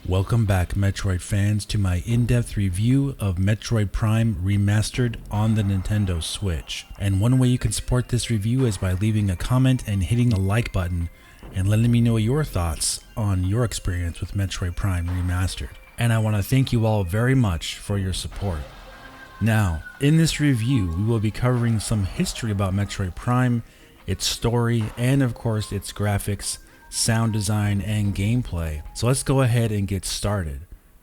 Welcome back, Metroid fans, to my in-depth review of Metroid Prime Remastered on the Nintendo Switch. And one way you can support this review is by leaving a comment and hitting the like button and letting me know your thoughts on your experience with Metroid Prime Remastered. And I want to thank you all very much for your support. Now, in this review, we will be covering some history about Metroid Prime, its story, and of course its graphics, sound design, and gameplay. So let's go ahead and get started.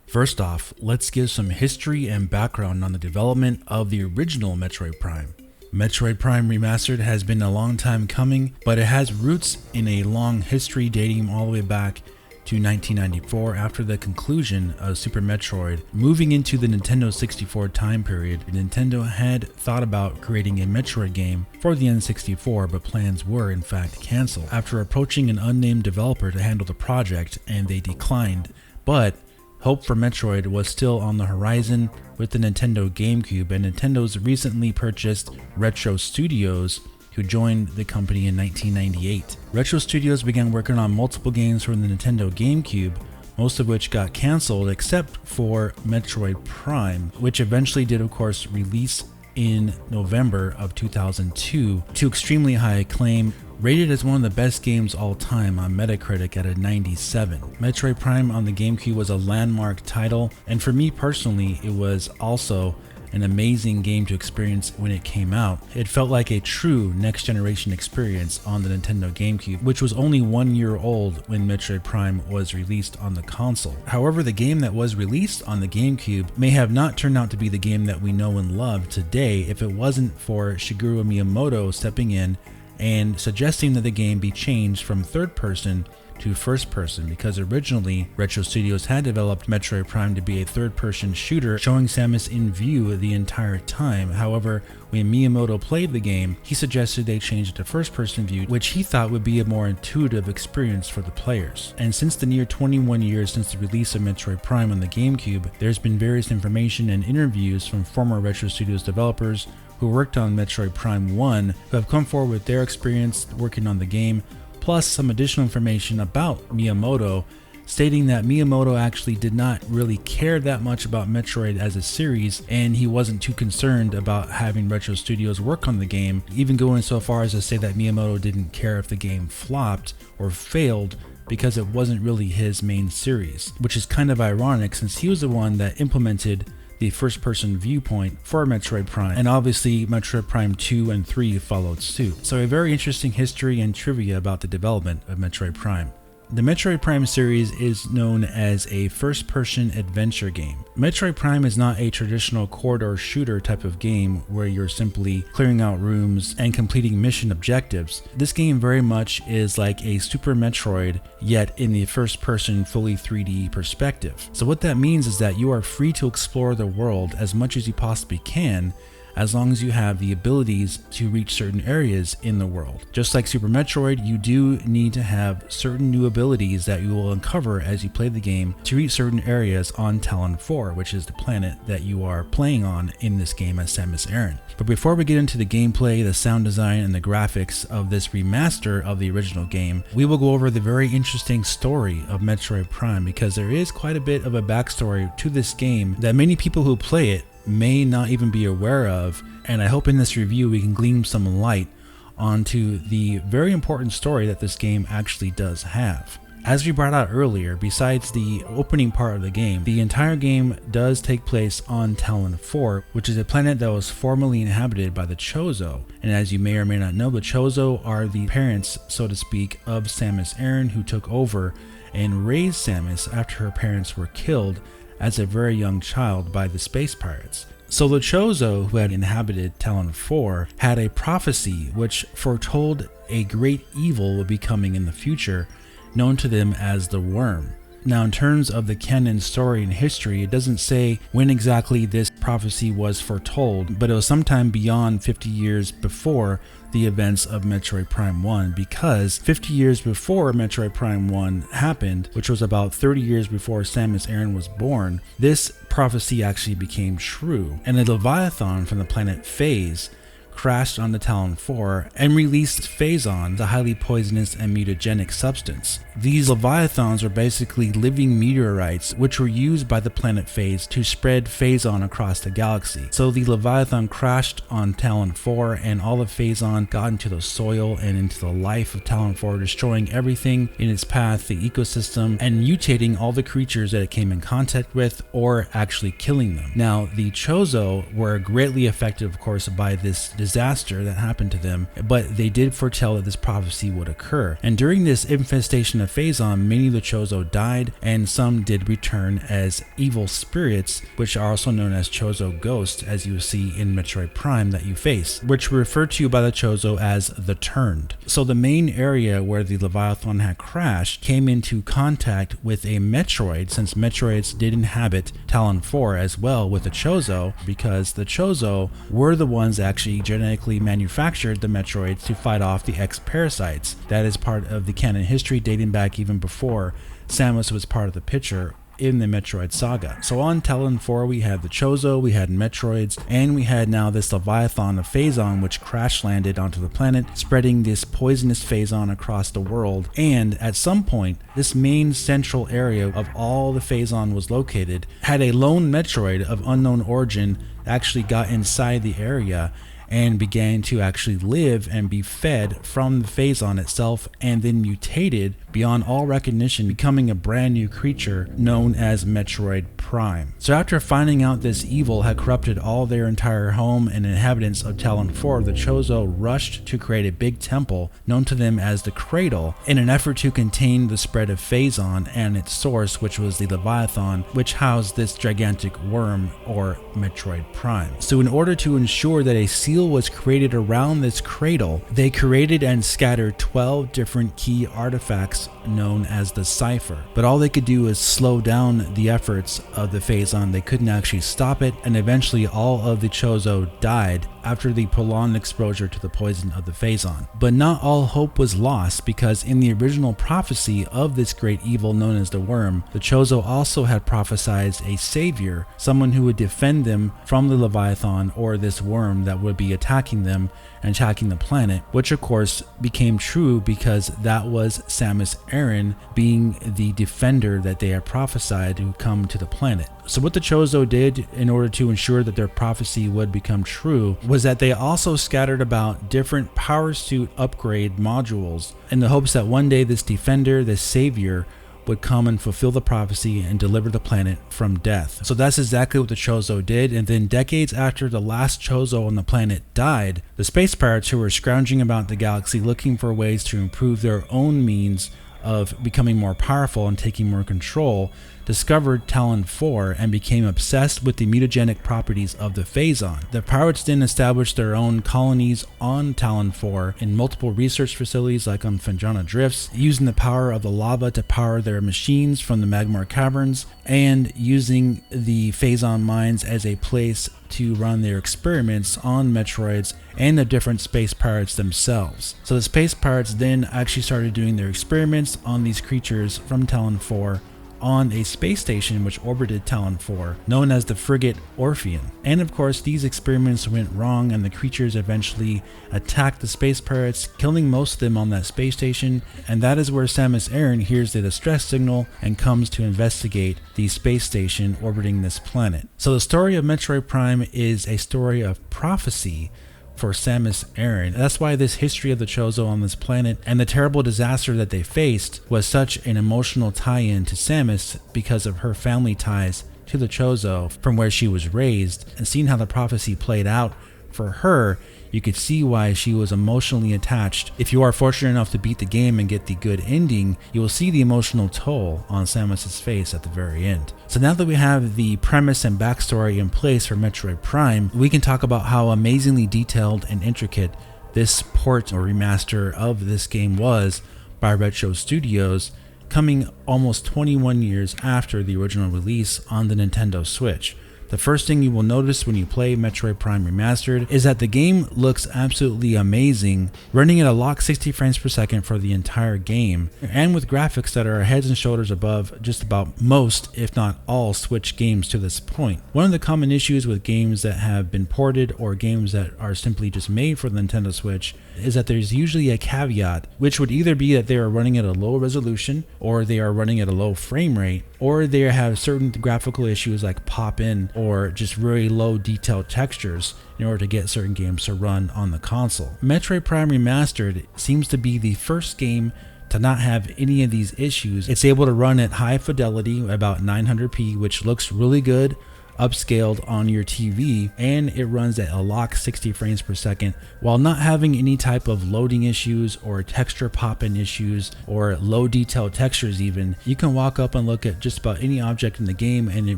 First off, let's give some history and background on the development of the original Metroid Prime. Metroid Prime Remastered has been a long time coming, but it has roots in a long history dating all the way back to 1994 after the conclusion of Super Metroid. Moving into the Nintendo 64 time period, Nintendo had thought about creating a Metroid game for the N64, but plans were in fact cancelled after approaching an unnamed developer to handle the project, and they declined. But hope for Metroid was still on the horizon with the Nintendo GameCube, and Nintendo's recently purchased Retro Studios, who joined the company in 1998. Retro Studios began working on multiple games for the Nintendo GameCube, most of which got cancelled except for Metroid Prime, which eventually did of course release in November of 2002 to extremely high acclaim, rated as one of the best games all time on Metacritic at a 97. Metroid Prime on the GameCube was a landmark title, and for me personally, it was also an amazing game to experience when it came out. It felt like a true next generation experience on the Nintendo GameCube, which was only 1 year old when Metroid Prime was released on the console. However, the game that was released on the GameCube may have not turned out to be the game that we know and love today if it wasn't for Shigeru Miyamoto stepping in and suggesting that the game be changed from third person to first person, because originally Retro Studios had developed Metroid Prime to be a third person shooter showing Samus in view the entire time. However, when Miyamoto played the game, he suggested they change it to first person view, which he thought would be a more intuitive experience for the players. And since the near 21 years since the release of Metroid Prime on the GameCube, there's been various information and interviews from former Retro Studios developers who worked on Metroid Prime 1 who have come forward with their experience working on the game, plus some additional information about Miyamoto, stating that Miyamoto actually did not really care that much about Metroid as a series, and he wasn't too concerned about having Retro Studios work on the game, even going so far as to say that Miyamoto didn't care if the game flopped or failed because it wasn't really his main series, which is kind of ironic since he was the one that implemented the first-person viewpoint for Metroid Prime, and obviously Metroid Prime 2 and 3 followed suit. So a very interesting history and trivia about the development of Metroid Prime. The Metroid Prime series is known as a first-person adventure game. Metroid Prime is not a traditional corridor shooter type of game where you're simply clearing out rooms and completing mission objectives. This game very much is like a Super Metroid, yet in the first-person fully 3D perspective. So what that means is that you are free to explore the world as much as you possibly can, as long as you have the abilities to reach certain areas in the world. Just like Super Metroid, you do need to have certain new abilities that you will uncover as you play the game to reach certain areas on Talon 4, which is the planet that you are playing on in this game as Samus Aran. But before we get into the gameplay, the sound design, and the graphics of this remaster of the original game, we will go over the very interesting story of Metroid Prime, because there is quite a bit of a backstory to this game that many people who play it may not even be aware of, and I hope in this review we can glean some light onto the very important story that this game actually does have. As we brought out earlier, besides the opening part of the game, the entire game does take place on Talon 4, which is a planet that was formerly inhabited by the Chozo. And as you may or may not know, the Chozo are the parents, so to speak, of Samus Aran, who took over and raised Samus after her parents were killed as a very young child by the space pirates. So the Chozo, who had inhabited Talon 4, had a prophecy which foretold a great evil would be coming in the future, known to them as the Worm. Now, in terms of the canon story and history, it doesn't say when exactly this prophecy was foretold, but it was sometime beyond 50 years before the events of Metroid Prime 1, because 50 years before Metroid Prime 1 happened, which was about 30 years before Samus Aran was born, this prophecy actually became true, and a Leviathan from the planet Phase crashed on the Talon 4 and released Phazon, the highly poisonous and mutagenic substance. These Leviathans are basically living meteorites which were used by the planet Phase to spread Phazon across the galaxy. So the Leviathan crashed on Talon 4 and all of Phazon got into the soil and into the life of Talon 4, destroying everything in its path, the ecosystem, and mutating all the creatures that it came in contact with or actually killing them. Now, the Chozo were greatly affected, of course, by this disaster that happened to them, but they did foretell that this prophecy would occur. And during this infestation of Phazon, many of the Chozo died, and some did return as evil spirits, which are also known as Chozo ghosts, as you see in Metroid Prime that you face, which were referred to by the Chozo as the Turned. So the main area where the Leviathan had crashed came into contact with a Metroid, since Metroids did inhabit Talon 4 as well with the Chozo, because the Chozo were the ones that actually genetically manufactured the Metroids to fight off the X-Parasites. That is part of the canon history dating back even before Samus was part of the picture in the Metroid saga. So on Talon 4 we had the Chozo, we had Metroids, and we had now this Leviathan of Phazon which crash landed onto the planet, spreading this poisonous Phazon across the world. And at some point, this main central area of all the Phazon was located had a lone Metroid of unknown origin actually got inside the area and began to actually live and be fed from the Phazon itself, and then mutated beyond all recognition, becoming a brand new creature known as Metroid Prime. So after finding out this evil had corrupted all their entire home and inhabitants of Talon 4, the Chozo rushed to create a big temple known to them as the Cradle in an effort to contain the spread of Phazon and its source, which was the Leviathan, which housed this gigantic worm or Metroid Prime. So in order to ensure that a seal was created around this cradle, they created and scattered 12 different key artifacts known as the Cipher. But all they could do is slow down the efforts of the Phazon. They couldn't actually stop it, and eventually all of the Chozo died after the prolonged exposure to the poison of the Phazon. But not all hope was lost, because in the original prophecy of this great evil known as the Worm, the Chozo also had prophesied a savior, someone who would defend them from the Leviathan or this worm that would be attacking them and attacking the planet, which of course became true because that was Samus Aran being the defender that they had prophesied to come to the planet. So what the Chozo did in order to ensure that their prophecy would become true was that they also scattered about different power suit upgrade modules in the hopes that one day this defender, this savior, would come and fulfill the prophecy and deliver the planet from death. So that's exactly what the Chozo did, and then decades after the last Chozo on the planet died, the space pirates who were scrounging about the galaxy looking for ways to improve their own means of becoming more powerful and taking more control, discovered Talon 4 and became obsessed with the mutagenic properties of the Phazon. The pirates then established their own colonies on Talon 4 in multiple research facilities like on Fenjana Drifts, using the power of the lava to power their machines from the Magmar caverns, and using the Phazon mines as a place to run their experiments on Metroids and the different space pirates themselves. So the space pirates then actually started doing their experiments on these creatures from Talon 4 on a space station which orbited Talon 4, known as the frigate Orpheon. And of course, these experiments went wrong, and the creatures eventually attacked the space pirates, killing most of them on that space station, and that is where Samus Aran hears the distress signal and comes to investigate the space station orbiting this planet. So the story of Metroid Prime is a story of prophecy for Samus Aran. That's why this history of the Chozo on this planet and the terrible disaster that they faced was such an emotional tie-in to Samus because of her family ties to the Chozo from where she was raised, and seeing how the prophecy played out for her, you could see why she was emotionally attached. If you are fortunate enough to beat the game and get the good ending, you will see the emotional toll on Samus's face at the very end. So now that we have the premise and backstory in place for Metroid Prime, we can talk about how amazingly detailed and intricate this port or remaster of this game was by Retro Studios, coming almost 21 years after the original release on the Nintendo Switch. The first thing you will notice when you play Metroid Prime Remastered is that the game looks absolutely amazing, running at a locked 60 frames per second for the entire game, and with graphics that are heads and shoulders above just about most, if not all, Switch games to this point. One of the common issues with games that have been ported or games that are simply just made for the Nintendo Switch is that there's usually a caveat, which would either be that they are running at a low resolution, or they are running at a low frame rate, or they have certain graphical issues like pop-in or just very low detailed textures in order to get certain games to run on the console. Metroid Prime Remastered seems to be the first game to not have any of these issues. It's able to run at high fidelity, about 900p, which looks really good upscaled on your TV, and it runs at a locked 60 frames per second while not having any type of loading issues or texture pop-in issues or low detail textures even. You can walk up and look at just about any object in the game and it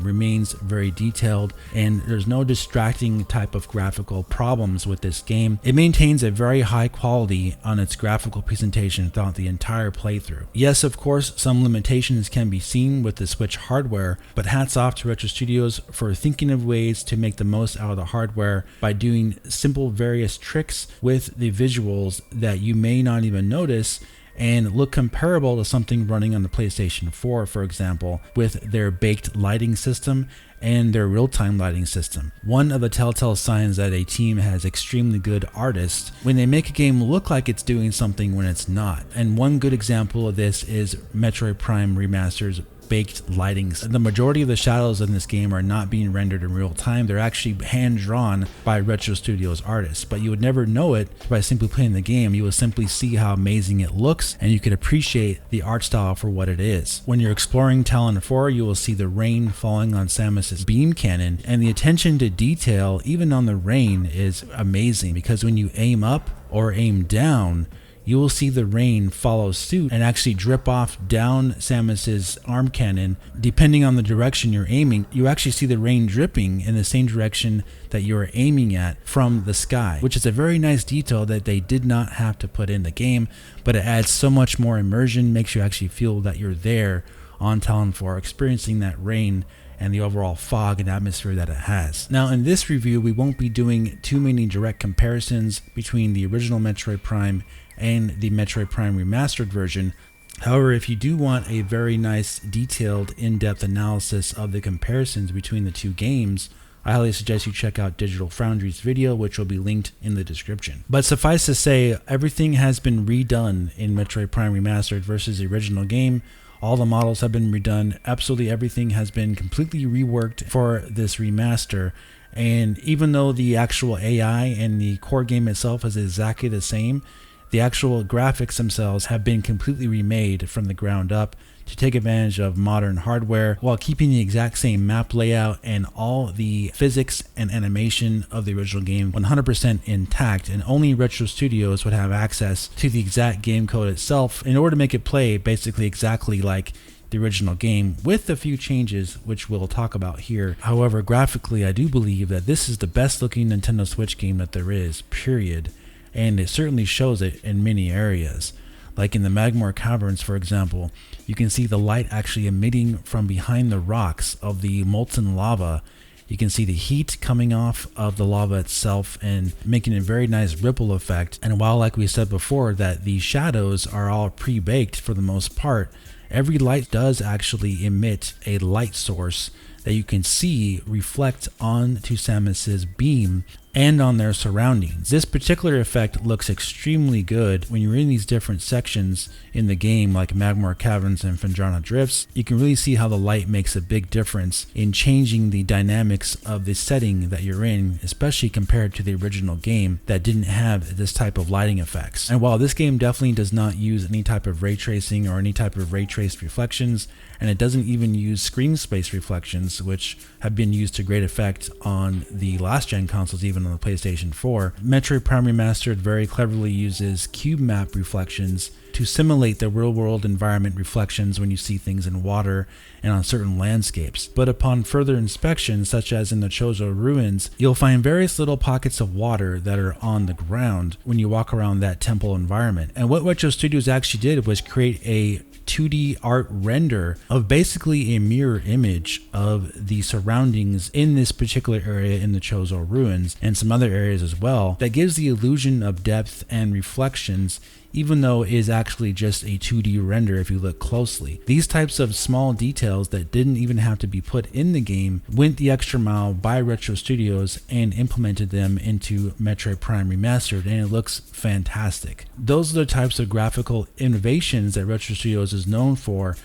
remains very detailed, and there's no distracting type of graphical problems with this game. It maintains a very high quality on its graphical presentation throughout the entire playthrough. Yes, of course, some limitations can be seen with the Switch hardware, but hats off to Retro Studios for thinking of ways to make the most out of the hardware by doing simple various tricks with the visuals that you may not even notice and look comparable to something running on the PlayStation 4, for example, with their baked lighting system and their real-time lighting system. One of the telltale signs that a team has extremely good artists when they make a game look like it's doing something when it's not. And one good example of this is Metroid Prime Remastered's baked lighting. The majority of the shadows in this game are not being rendered in real time. They're actually hand drawn by Retro Studios artists, but you would never know it by simply playing the game. You will simply see how amazing it looks, and you could appreciate the art style for what it is. When you're exploring Talon 4, you will see the rain falling on Samus's beam cannon, and the attention to detail even on the rain is amazing, because when you aim up or aim down, you will see the rain follow suit and actually drip off down Samus's arm cannon. Depending on the direction you're aiming, you actually see the rain dripping in the same direction that you're aiming at from the sky, which is a very nice detail that they did not have to put in the game, but it adds so much more immersion, makes you actually feel that you're there on Talon 4, experiencing that rain and the overall fog and atmosphere that it has. Now, in this review, we won't be doing too many direct comparisons between the original Metroid Prime and the Metroid Prime Remastered version. However, if you do want a very nice, detailed, in-depth analysis of the comparisons between the two games, I highly suggest you check out Digital Foundry's video, which will be linked in the description. But suffice to say, everything has been redone in Metroid Prime Remastered versus the original game. All the models have been redone. Absolutely everything has been completely reworked for this remaster. And even though the actual AI and the core game itself is exactly the same, the actual graphics themselves have been completely remade from the ground up to take advantage of modern hardware while keeping the exact same map layout and all the physics and animation of the original game 100% intact, and only Retro Studios would have access to the exact game code itself in order to make it play basically exactly like the original game, with a few changes which we'll talk about here. However, graphically, I do believe that this is the best looking Nintendo Switch game that there is, period. And it certainly shows it in many areas. Like in the Magmor Caverns, for example, you can see the light actually emitting from behind the rocks of the molten lava. You can see the heat coming off of the lava itself and making a very nice ripple effect. And while, like we said before, that the shadows are all pre-baked for the most part, every light does actually emit a light source that you can see reflect onto Samus's beam and on their surroundings. This particular effect looks extremely good when you're in these different sections in the game, like Magmor Caverns and Fendrana Drifts. You can really see how the light makes a big difference in changing the dynamics of the setting that you're in, especially compared to the original game that didn't have this type of lighting effects. And while this game definitely does not use any type of ray tracing or any type of ray traced reflections, and it doesn't even use screen space reflections, which have been used to great effect on the last gen consoles, even on the PlayStation 4, Metroid Prime Remastered very cleverly uses cube map reflections to simulate the real-world environment reflections when you see things in water and on certain landscapes. But upon further inspection, such as in the Chozo ruins, you'll find various little pockets of water that are on the ground when you walk around that temple environment. And what Retro Studios actually did was create a 2D art render of basically a mirror image of the surroundings in this particular area in the Chozo ruins and some other areas as well, that gives the illusion of depth and reflections, even though it is actually just a 2D render if you look closely. These types of small details that didn't even have to be put in the game went the extra mile by Retro Studios and implemented them into Metroid Prime Remastered, and it looks fantastic. Those are the types of graphical innovations that Retro Studios is known for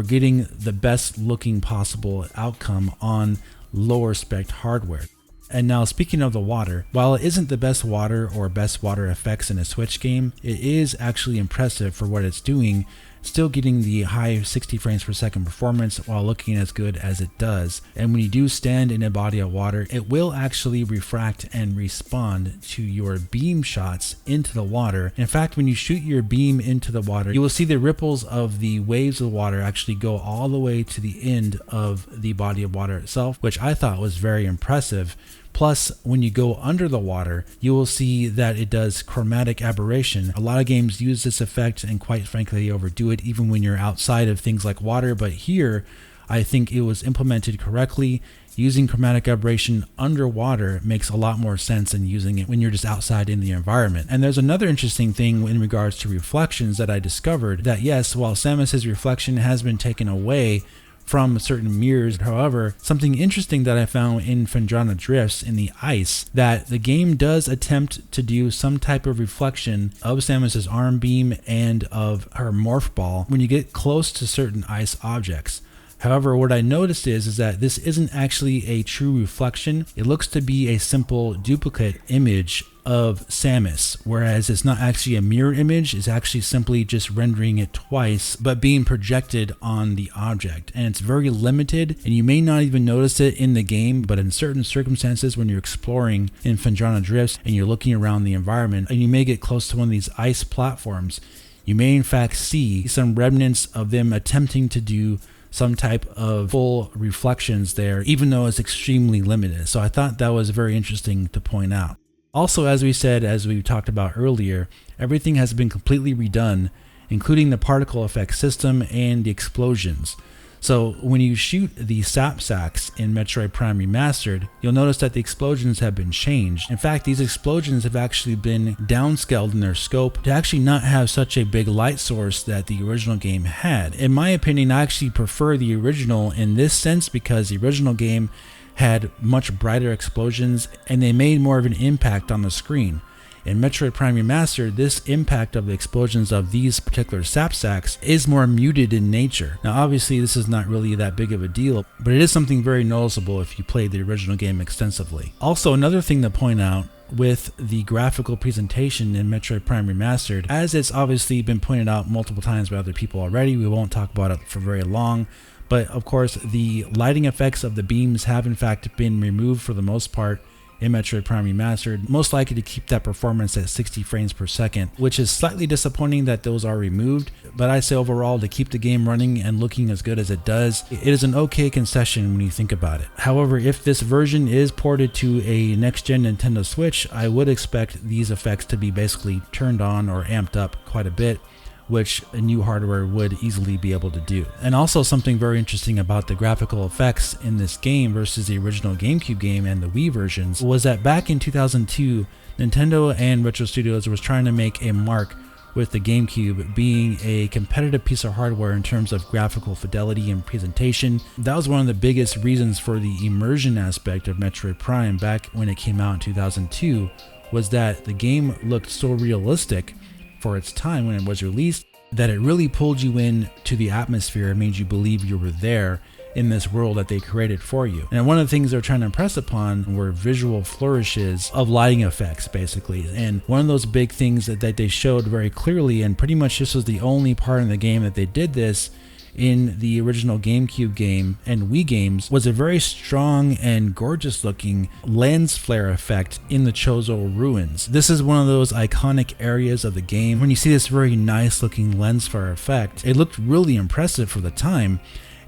getting the best looking possible outcome on lower spec hardware. And now, speaking of the water, while it isn't the best water or best water effects in a Switch game, it is actually impressive for what it's doing, still getting the high 60 frames per second performance while looking as good as it does. And when you do stand in a body of water, it will actually refract and respond to your beam shots into the water. In fact, when you shoot your beam into the water, you will see the ripples of the waves of water actually go all the way to the end of the body of water itself, which I thought was very impressive. Plus, when you go under the water, you will see that it does chromatic aberration. A lot of games use this effect and quite frankly they overdo it even when you're outside of things like water, but here I think it was implemented correctly. Using chromatic aberration underwater makes a lot more sense than using it when you're just outside in the environment. And there's another interesting thing in regards to reflections that I discovered, that yes, while Samus's reflection has been taken away from certain mirrors, however, something interesting that I found in Phendrana Drifts in the ice, that the game does attempt to do some type of reflection of Samus's arm beam and of her morph ball when you get close to certain ice objects. However, what I noticed is that this isn't actually a true reflection. It looks to be a simple duplicate image of Samus, whereas it's not actually a mirror image, it's actually simply just rendering it twice, but being projected on the object. And it's very limited, and you may not even notice it in the game, but in certain circumstances when you're exploring in Phendrana Drifts and you're looking around the environment, and you may get close to one of these ice platforms, you may in fact see some remnants of them attempting to do some type of full reflections there, even though it's extremely limited. So I thought that was very interesting to point out. Also, as we said, as we talked about earlier, everything has been completely redone, including the particle effect system and the explosions. So when you shoot the sap sacks in Metroid Prime Remastered, you'll notice that the explosions have been changed. In fact, these explosions have actually been downscaled in their scope to actually not have such a big light source that the original game had. In my opinion, I actually prefer the original in this sense because the original game had much brighter explosions and they made more of an impact on the screen. In Metroid Prime Remastered, this impact of the explosions of these particular sap sacks is more muted in nature. Now obviously this is not really that big of a deal, but it is something very noticeable if you played the original game extensively. Also, another thing to point out with the graphical presentation in Metroid Prime Remastered, as it's obviously been pointed out multiple times by other people already, we won't talk about it for very long, but of course the lighting effects of the beams have in fact been removed for the most part in Metroid Prime Remastered, most likely to keep that performance at 60 frames per second, which is slightly disappointing that those are removed, but I say overall to keep the game running and looking as good as it does, it is an okay concession when you think about it. However, if this version is ported to a next-gen Nintendo Switch, I would expect these effects to be basically turned on or amped up quite a bit, which a new hardware would easily be able to do. And also something very interesting about the graphical effects in this game versus the original GameCube game and the Wii versions was that back in 2002, Nintendo and Retro Studios was trying to make a mark with the GameCube being a competitive piece of hardware in terms of graphical fidelity and presentation. That was one of the biggest reasons for the immersion aspect of Metroid Prime back when it came out in 2002, was that the game looked so realistic for its time when it was released that it really pulled you in to the atmosphere and made you believe you were there in this world that they created for you. And one of the things they're trying to impress upon were visual flourishes of lighting effects, basically. And one of those big things that they showed very clearly, and pretty much this was the only part in the game that they did this in the original GameCube game and Wii games, was a very strong and gorgeous looking lens flare effect in the Chozo ruins. This is one of those iconic areas of the game. When you see this very nice looking lens flare effect, it looked really impressive for the time.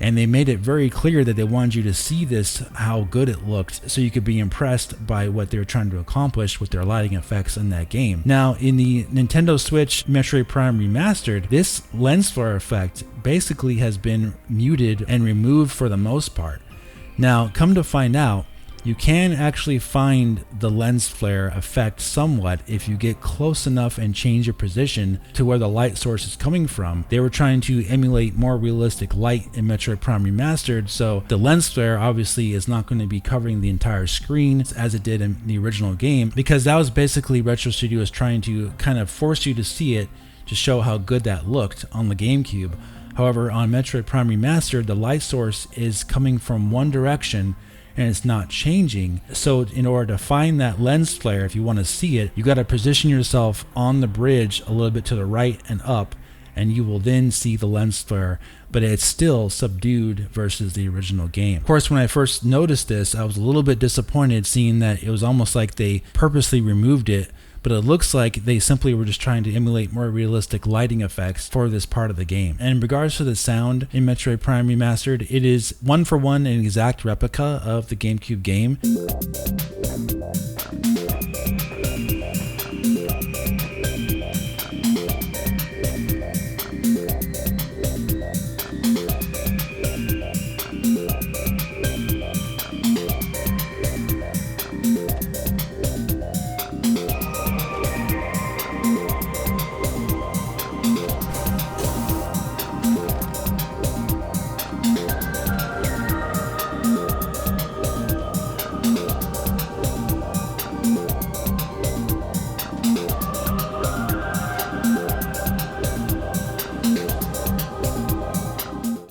And they made it very clear that they wanted you to see this, how good it looked, so you could be impressed by what they were trying to accomplish with their lighting effects in that game. Now, in the Nintendo Switch Metroid Prime Remastered, this lens flare effect basically has been muted and removed for the most part. Now, come to find out, you can actually find the lens flare effect somewhat if you get close enough and change your position to where the light source is coming from. They were trying to emulate more realistic light in Metroid Prime Remastered, so the lens flare obviously is not going to be covering the entire screen as it did in the original game, because that was basically Retro Studios trying to kind of force you to see it to show how good that looked on the GameCube. However, on Metroid Prime Remastered, the light source is coming from one direction and it's not changing. So in order to find that lens flare, if you want to see it, you got to position yourself on the bridge a little bit to the right and up, and you will then see the lens flare, but it's still subdued versus the original game. Of course, when I first noticed this, I was a little bit disappointed seeing that it was almost like they purposely removed it, but it looks like they simply were just trying to emulate more realistic lighting effects for this part of the game. And in regards to the sound in Metroid Prime Remastered, it is one for one an exact replica of the GameCube game.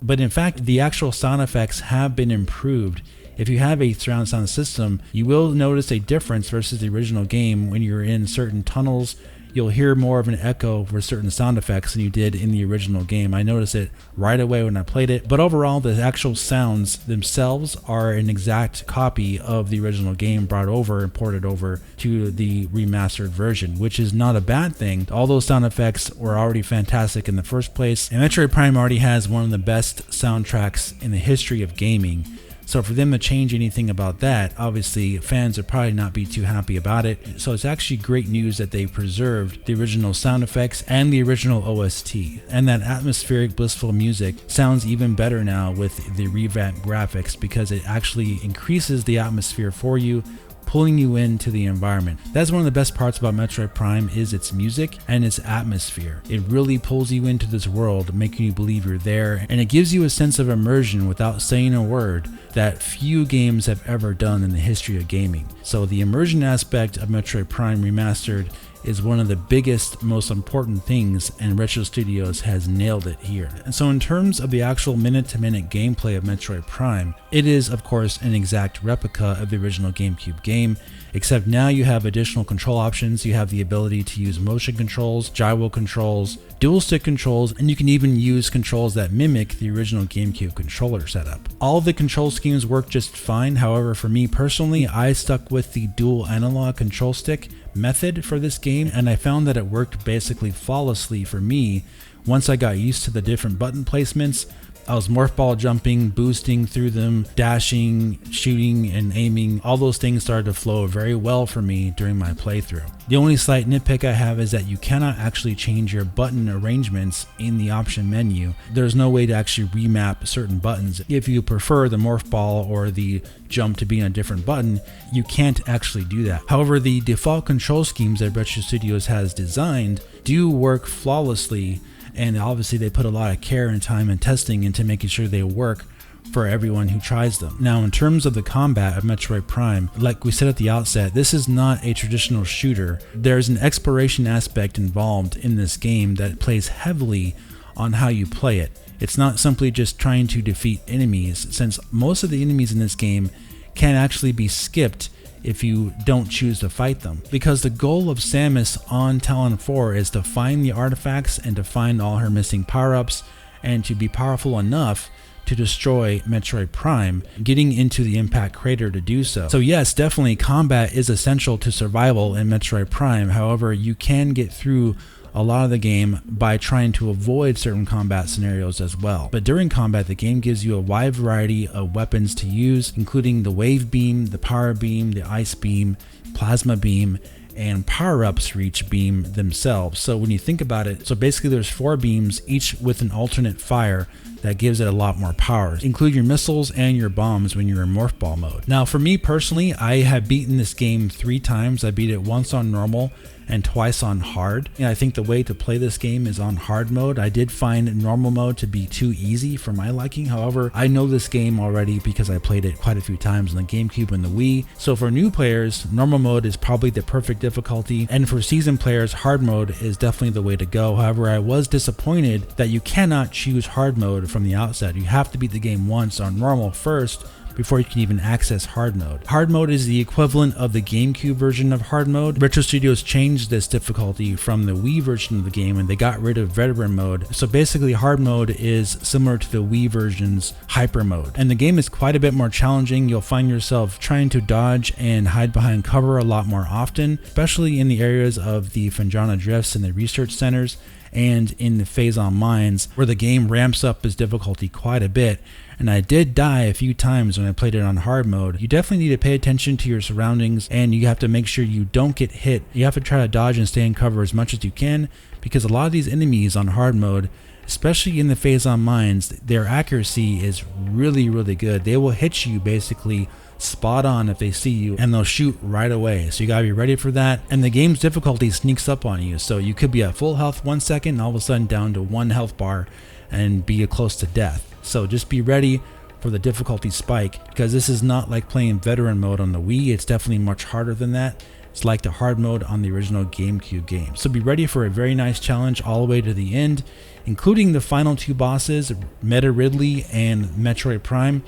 But in fact, the actual sound effects have been improved. If you have a surround sound system, you will notice a difference versus the original game. When you're in certain tunnels, you'll hear more of an echo for certain sound effects than you did in the original game. I noticed it right away when I played it, but overall the actual sounds themselves are an exact copy of the original game brought over and ported over to the remastered version, which is not a bad thing. All those sound effects were already fantastic in the first place, and Metroid Prime already has one of the best soundtracks in the history of gaming. So for them to change anything about that, obviously fans would probably not be too happy about it. So it's actually great news that they preserved the original sound effects and the original OST. And that atmospheric, blissful music sounds even better now with the revamped graphics, because it actually increases the atmosphere for you, pulling you into the environment. That's one of the best parts about Metroid Prime, is its music and its atmosphere. It really pulls you into this world, making you believe you're there, and it gives you a sense of immersion without saying a word that few games have ever done in the history of gaming. So the immersion aspect of Metroid Prime Remastered is one of the biggest, most important things, and Retro Studios has nailed it here. And so in terms of the actual minute-to-minute gameplay of Metroid Prime, it is of course an exact replica of the original GameCube game, except now you have additional control options. You have the ability to use motion controls, gyro controls, dual stick controls, and you can even use controls that mimic the original GameCube controller setup. All of the control schemes work just fine. However, for me personally, I stuck with the dual analog control stick method for this game, and I found that it worked basically flawlessly for me once I got used to the different button placements. I was morph ball jumping, boosting through them, dashing, shooting, and aiming. All those things started to flow very well for me during my playthrough. The only slight nitpick I have is that you cannot actually change your button arrangements in the option menu. There's no way to actually remap certain buttons. If you prefer the morph ball or the jump to be on a different button, you can't actually do that. However, the default control schemes that Retro Studios has designed do work flawlessly, and obviously they put a lot of care and time and testing into making sure they work for everyone who tries them. Now, in terms of the combat of Metroid Prime, like we said at the outset, this is not a traditional shooter. There's an exploration aspect involved in this game that plays heavily on how you play it. It's not simply just trying to defeat enemies, since most of the enemies in this game can actually be skipped if you don't choose to fight them, because the goal of Samus on Talon 4 is to find the artifacts and to find all her missing power-ups and to be powerful enough to destroy Metroid Prime, getting into the impact crater to do so. So yes, definitely combat is essential to survival in Metroid Prime. However, you can get through a lot of the game by trying to avoid certain combat scenarios as well. But during combat, the game gives you a wide variety of weapons to use, including the wave beam, the power beam, the ice beam, plasma beam, and power-ups for each beam themselves. So when you think about it, so basically there's 4 beams, each with an alternate fire that gives it a lot more power. Include your missiles and your bombs when you're in morph ball mode. Now for me personally, I have beaten this game 3 times. I beat it once on normal and twice on hard. And I think the way to play this game is on hard mode. I did find normal mode to be too easy for my liking. However, I know this game already because I played it quite a few times on the GameCube and the Wii. So for new players, normal mode is probably the perfect difficulty. And for seasoned players, hard mode is definitely the way to go. However, I was disappointed that you cannot choose hard mode from the outset. You have to beat the game once on normal first before you can even access hard mode. Hard mode is the equivalent of the GameCube version of hard mode. Retro Studios changed this difficulty from the Wii version of the game and they got rid of veteran mode. So basically hard mode is similar to the Wii version's hyper mode. And the game is quite a bit more challenging. You'll find yourself trying to dodge and hide behind cover a lot more often, especially in the areas of the Fanjana Drifts and the research centers and in the Phazon Mines, where the game ramps up its difficulty quite a bit. And I did die a few times when I played it on hard mode. You definitely need to pay attention to your surroundings and you have to make sure you don't get hit. You have to try to dodge and stay in cover as much as you can, because a lot of these enemies on hard mode, especially in the Phazon Mines, their accuracy is really, really good. They will hit you basically spot on if they see you, and they'll shoot right away. So you gotta be ready for that. And the game's difficulty sneaks up on you. So you could be at full health 1 second and all of a sudden down to 1 health bar and be close to death. So just be ready for the difficulty spike, because this is not like playing veteran mode on the Wii. It's definitely much harder than that. It's like the hard mode on the original GameCube game. So be ready for a very nice challenge all the way to the end, including the final 2 bosses, Meta Ridley and Metroid Prime.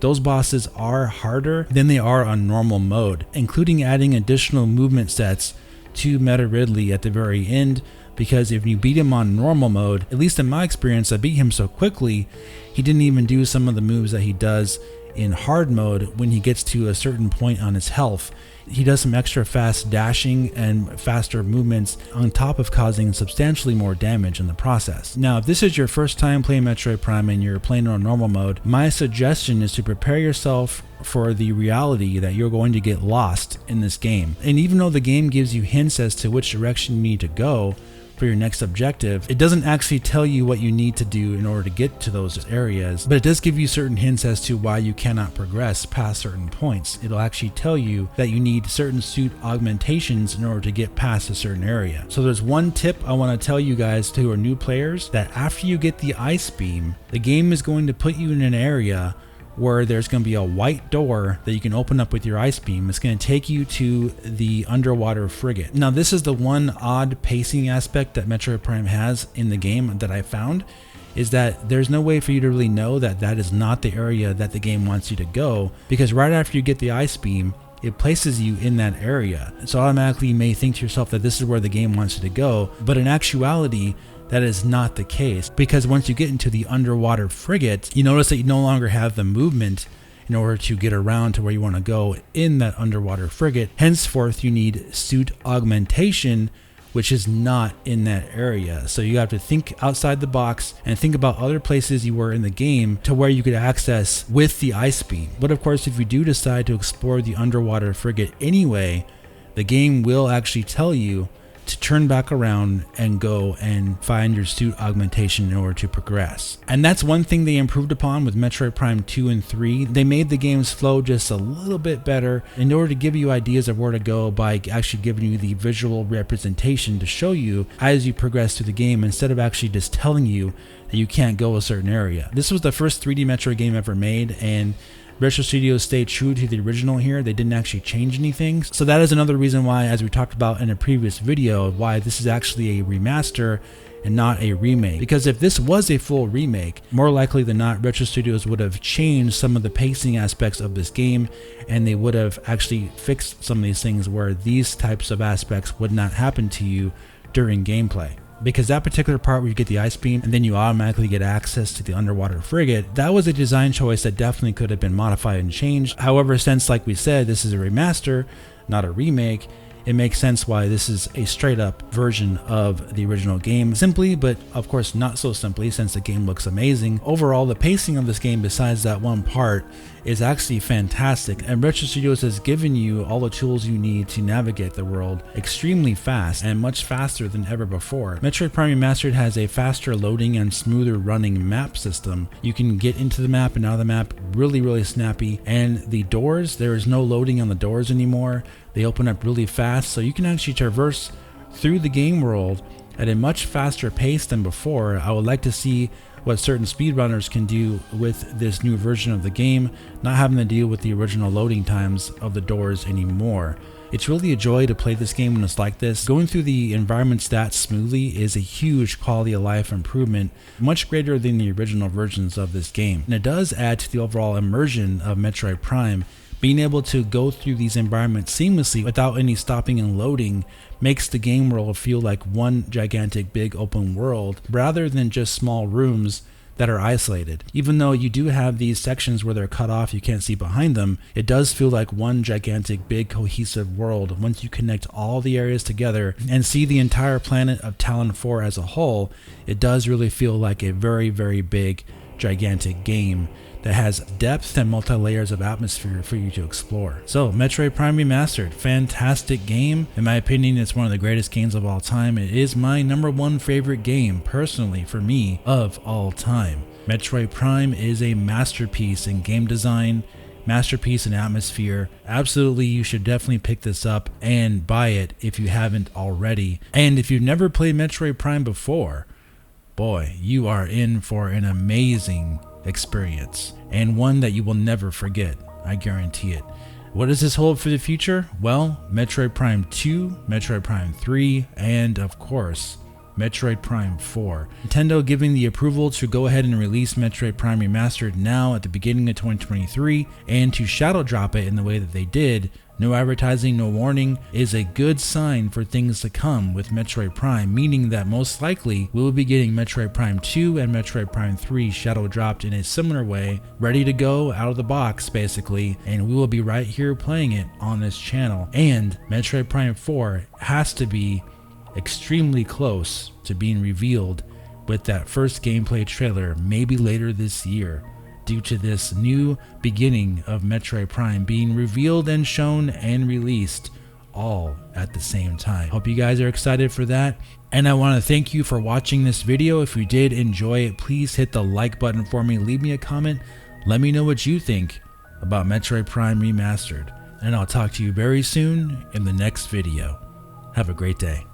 Those bosses are harder than they are on normal mode, including adding additional movement sets to Meta Ridley at the very end, because if you beat him on normal mode, at least in my experience, I beat him so quickly, he didn't even do some of the moves that he does in hard mode when he gets to a certain point on his health. He does some extra fast dashing and faster movements on top of causing substantially more damage in the process. Now, if this is your first time playing Metroid Prime and you're playing on normal mode, my suggestion is to prepare yourself for the reality that you're going to get lost in this game. And even though the game gives you hints as to which direction you need to go for your next objective, it doesn't actually tell you what you need to do in order to get to those areas, but it does give you certain hints as to why you cannot progress past certain points. It'll actually tell you that you need certain suit augmentations in order to get past a certain area. So there's one tip I want to tell you guys who are new players, that after you get the ice beam, the game is going to put you in an area where there's going to be a white door that you can open up with your ice beam. It's going to take you to the underwater frigate. Now, this is the one odd pacing aspect that Metroid Prime has in the game that I found, is that there's no way for you to really know that that is not the area that the game wants you to go, because right after you get the ice beam, it places you in that area. So automatically you may think to yourself that this is where the game wants you to go, but in actuality, that is not the case, because once you get into the underwater frigate, you notice that you no longer have the movement in order to get around to where you want to go in that underwater frigate. Henceforth, you need suit augmentation, which is not in that area. So you have to think outside the box and think about other places you were in the game to where you could access with the ice beam. But of course, if you do decide to explore the underwater frigate anyway, the game will actually tell you to turn back around and go and find your suit augmentation in order to progress. And that's one thing they improved upon with Metroid Prime 2 and 3. They made the game's flow just a little bit better in order to give you ideas of where to go by actually giving you the visual representation to show you as you progress through the game, instead of actually just telling you that you can't go a certain area. This was the first 3D Metroid game ever made, and Retro Studios stayed true to the original here. They didn't actually change anything. So that is another reason why, as we talked about in a previous video, why this is actually a remaster and not a remake. Because if this was a full remake, more likely than not, Retro Studios would have changed some of the pacing aspects of this game, and they would have actually fixed some of these things where these types of aspects would not happen to you during gameplay. Because that particular part where you get the ice beam and then you automatically get access to the underwater frigate, that was a design choice that definitely could have been modified and changed. However, since, like we said, this is a remaster, not a remake, it makes sense why this is a straight up version of the original game. Simply, but of course not so simply, since the game looks amazing. Overall, the pacing of this game, besides that one part, is actually fantastic, and Retro Studios has given you all the tools you need to navigate the world extremely fast, and much faster than ever before. Metroid Prime Remastered has a faster loading and smoother running map system. You can get into the map and out of the map really snappy, and the doors, there is no loading on the doors anymore. They open up really fast, so you can actually traverse through the game world at a much faster pace than before. I would like to see what certain speedrunners can do with this new version of the game, not having to deal with the original loading times of the doors anymore. It's really a joy to play this game when it's like this. Going through the environment stats smoothly is a huge quality of life improvement, much greater than the original versions of this game. And it does add to the overall immersion of Metroid Prime. Being able to go through these environments seamlessly without any stopping and loading makes the game world feel like one gigantic big open world rather than just small rooms that are isolated. Even though you do have these sections where they're cut off, you can't see behind them, it does feel like one gigantic big cohesive world once you connect all the areas together and see the entire planet of Talon 4 as a whole. It does really feel like a very big gigantic game that has depth and multi-layers of atmosphere for you to explore. So, Metroid Prime Remastered, fantastic game. In my opinion, it's one of the greatest games of all time. It is my #1 favorite game, personally, for me, of all time. Metroid Prime is a masterpiece in game design, masterpiece in atmosphere. Absolutely, you should definitely pick this up and buy it if you haven't already. And if you've never played Metroid Prime before, boy, you are in for an amazing experience, and one that you will never forget. I guarantee it. What does this hold for the future? Well, Metroid Prime 2, Metroid Prime 3, and of course, Metroid Prime 4. Nintendo giving the approval to go ahead and release Metroid Prime Remastered now at the beginning of 2023, and to shadow drop it in the way that they did, no advertising, no warning, is a good sign for things to come with Metroid Prime, meaning that most likely we will be getting Metroid Prime 2 and Metroid Prime 3 shadow dropped in a similar way, ready to go out of the box basically, and we will be right here playing it on this channel. And Metroid Prime 4 has to be extremely close to being revealed with that first gameplay trailer, maybe later this year, due to this new beginning of Metroid Prime being revealed and shown and released all at the same time. Hope you guys are excited for that, and I want to thank you for watching this video. If you did enjoy it, please hit the like button for me, leave me a comment, let me know what you think about Metroid Prime Remastered, and I'll talk to you very soon in the next video. Have a great day.